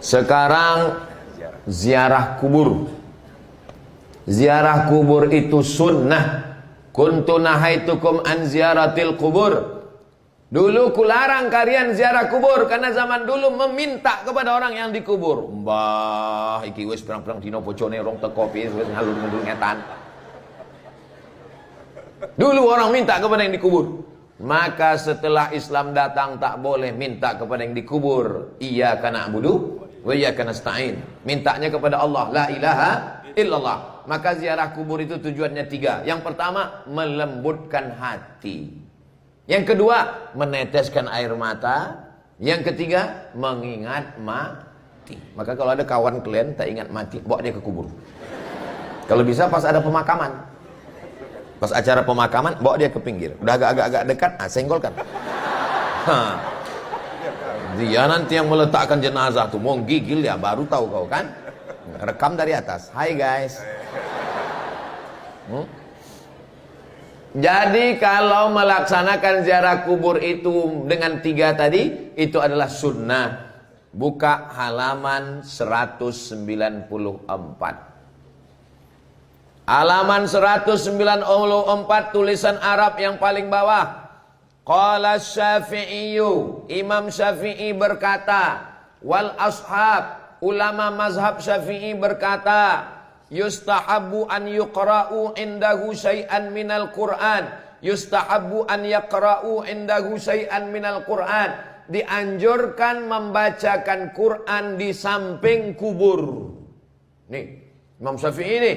Sekarang ziarah kubur. Ziarah kubur itu sunnah. Kuntu nahaitukum an ziaratil kubur. Dulu kularang kalian ziarah kubur karena zaman dulu meminta kepada orang yang dikubur. Mbah, iki wis pirang-pirang dina bojone rong teko piye wis ngalur-ngalur ngetan. Dulu orang minta kepada yang dikubur. Maka setelah Islam datang tak boleh minta kepada yang dikubur. Iyyaka na'budu wa iyyaka nasta'in. Mintanya kepada Allah, la ilaha illallah. Maka ziarah kubur itu tujuannya 3. Yang pertama, melembutkan hati. Yang kedua, meneteskan air mata. Yang ketiga, mengingat mati. Maka kalau ada kawan kalian tak ingat mati, bawa dia ke kubur. Kalau bisa pas ada pemakaman, pas acara pemakaman, bawa dia ke pinggir. Udah agak-agak dekat, senggolkan. Dia nanti yang meletakkan jenazah tuh mau gigil ya, baru tahu kau kan. Rekam dari atas. Hai guys. Jadi kalau melaksanakan ziarah kubur itu dengan 3 tadi, itu adalah sunnah. Buka halaman 194. Halaman 194 tulisan Arab yang paling bawah. Qala Syafi'iyu, Imam Syafi'i berkata, wal ashab, ulama mazhab Syafi'i berkata, yustahabbu an yuqra'u indahu syai'an minal Qur'an. Yustahabbu an yaqra'u indahu syai'an minal Qur'an. Dianjurkan membacakan Quran di samping kubur. Nih, Imam Syafi'i ini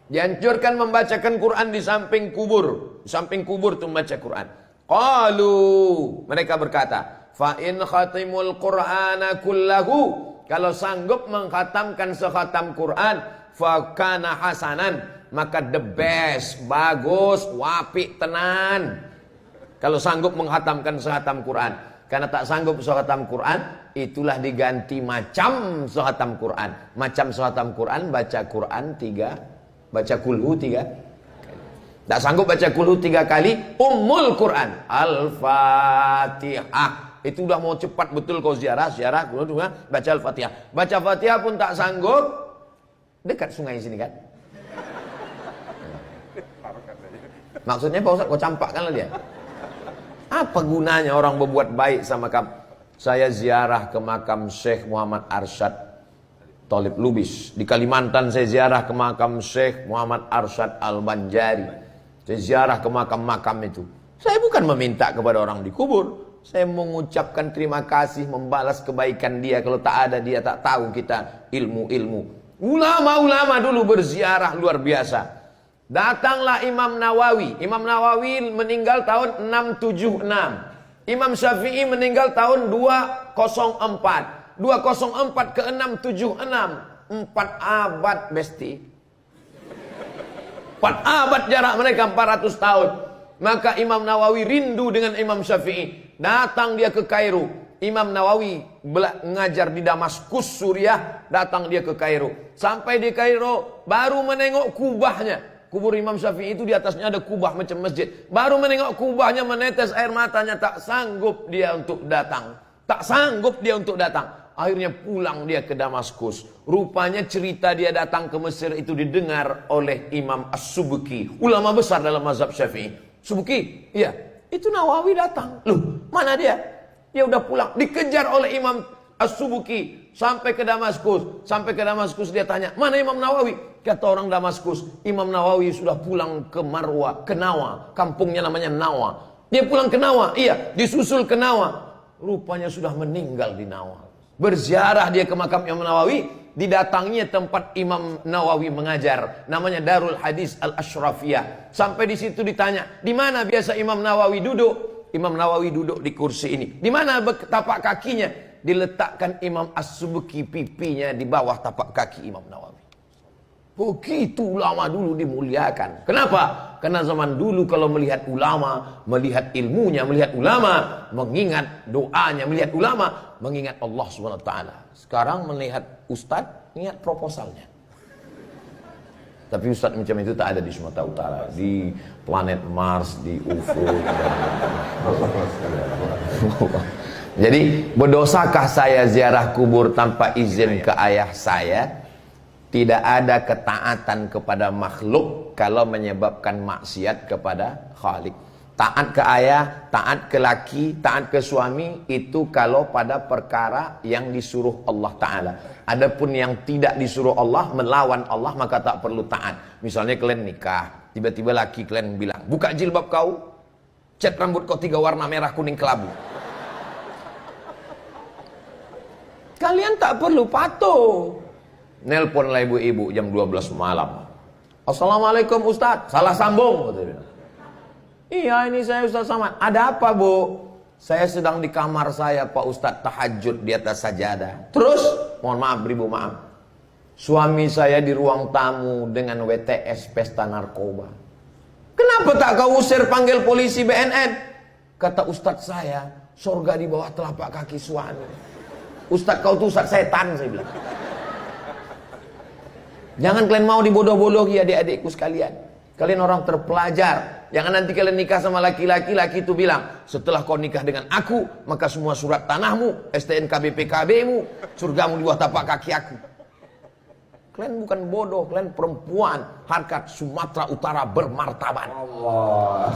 dianjurkan membacakan Quran di samping kubur. Di samping kubur tuh membaca Quran. Qalu, mereka berkata, fa in khatimul Qur'ana kullahu, kalau sanggup mengkhatamkan sekhatam Quran, fakana hasanan, maka the best, bagus, wapi tenan. Kalau sanggup menghatamkan sekhatam Quran. Karena tak sanggup sekhatam Quran, itulah diganti macam sekhatam Quran. Macam sekhatam Quran, baca Quran 3, baca kulhu 3. Tak sanggup baca kulhu 3 kali, ummul Quran, Al-Fatihah. Itu udah mau cepat betul kau ziarah, baca Al-Fatihah. Baca Fatihah pun tak sanggup, dekat sungai sini kan. Maksudnya Pak Ustaz, kau campakkanlah dia. Apa gunanya orang berbuat baik sama kamu? Saya ziarah ke makam Syekh Muhammad Arsyad Thalib Lubis. Di Kalimantan saya ziarah ke makam Syekh Muhammad Arsyad Al-Banjari. Saya ziarah ke makam-makam itu. Saya bukan meminta kepada orang dikubur. Saya mengucapkan terima kasih, membalas kebaikan dia. Kalau tak ada dia, tak tahu kita ilmu-ilmu. Ulama-ulama dulu berziarah luar biasa. Datanglah Imam Nawawi. Imam Nawawi meninggal tahun 676. Imam Syafi'i meninggal tahun 204. 204 ke 676. 4 abad besti. 4 abad jarak mereka, 400 tahun. Maka Imam Nawawi rindu dengan Imam Syafi'i. Datang dia ke Kairo. Imam Nawawi mengajar di Damaskus, Suriah. Datang dia ke Kairo. Sampai di Kairo, baru menengok kubahnya. Kubur Imam Syafi'i itu di atasnya ada kubah macam masjid. Baru menengok kubahnya, menetes air matanya. Tak sanggup dia untuk datang. Tak sanggup dia untuk datang. Akhirnya pulang dia ke Damaskus. Rupanya cerita dia datang ke Mesir itu didengar oleh Imam As-Subki, ulama besar dalam mazhab Syafi'i. Subki, iya, itu Nawawi datang. Loh, mana dia? Dia udah pulang. Dikejar oleh Imam As-Subki sampai ke Damaskus. Sampai ke Damaskus dia tanya, mana Imam Nawawi? Kata orang Damaskus, Imam Nawawi sudah pulang ke Marwa, ke Nawa. Kampungnya namanya Nawa. Dia pulang ke Nawa, iya, disusul ke Nawa. Rupanya sudah meninggal di Nawa. Berziarah dia ke makam Imam Nawawi, didatanginya tempat Imam Nawawi mengajar, namanya Darul Hadis Al-Ashrafiyah. Sampai di situ ditanya, di mana biasa Imam Nawawi duduk? Imam Nawawi duduk di kursi ini. Di mana tapak kakinya? Diletakkan Imam As-Subki pipinya di bawah tapak kaki Imam Nawawi. Begitu ulama dulu dimuliakan. Kenapa? Karena zaman dulu kalau melihat ulama, melihat ilmunya, melihat ulama, mengingat doanya, melihat ulama, mengingat Allah SWT. Sekarang melihat ustadz, ingat proposalnya. Tapi ustadz macam itu tak ada di Sumatera Utara, di planet Mars, di UFO. Jadi, berdosakah saya ziarah kubur tanpa izin ke ayah saya? Tidak ada ketaatan kepada makhluk kalau menyebabkan maksiat kepada Khalik. Taat ke ayah, taat ke laki, taat ke suami, itu kalau pada perkara yang disuruh Allah Ta'ala. Adapun yang tidak disuruh Allah, melawan Allah, maka tak perlu taat. Misalnya kalian nikah, tiba-tiba laki kalian bilang, buka jilbab kau, cat rambut kau 3 warna merah, kuning, kelabu. Kalian tak perlu patuh. Nelponlah ibu-ibu jam 12 malam. Assalamualaikum Ustadz, salah sambung. Iya, ini saya Ustadz Samad. Ada apa, Bu? Saya sedang di kamar saya, Pak Ustadz, tahajud di atas sajadah. Terus, mohon maaf, beribu maaf. Suami saya di ruang tamu dengan WTS pesta narkoba. Kenapa tak kau usir panggil polisi BNN? Kata Ustadz saya, surga di bawah telapak kaki suami. Ustadz kau tuh Ustadz setan, saya bilang. Jangan kalian mau dibodoh-bodohi adik-adikku sekalian. Kalian orang terpelajar. Jangan nanti kalian nikah sama laki-laki, laki itu bilang, setelah kau nikah dengan aku, maka semua surat tanahmu, STNK BPKB-mu, surgamu di bawah tapak kaki aku. Kalian bukan bodoh, kalian perempuan, harkat Sumatera Utara bermartabat. Allah.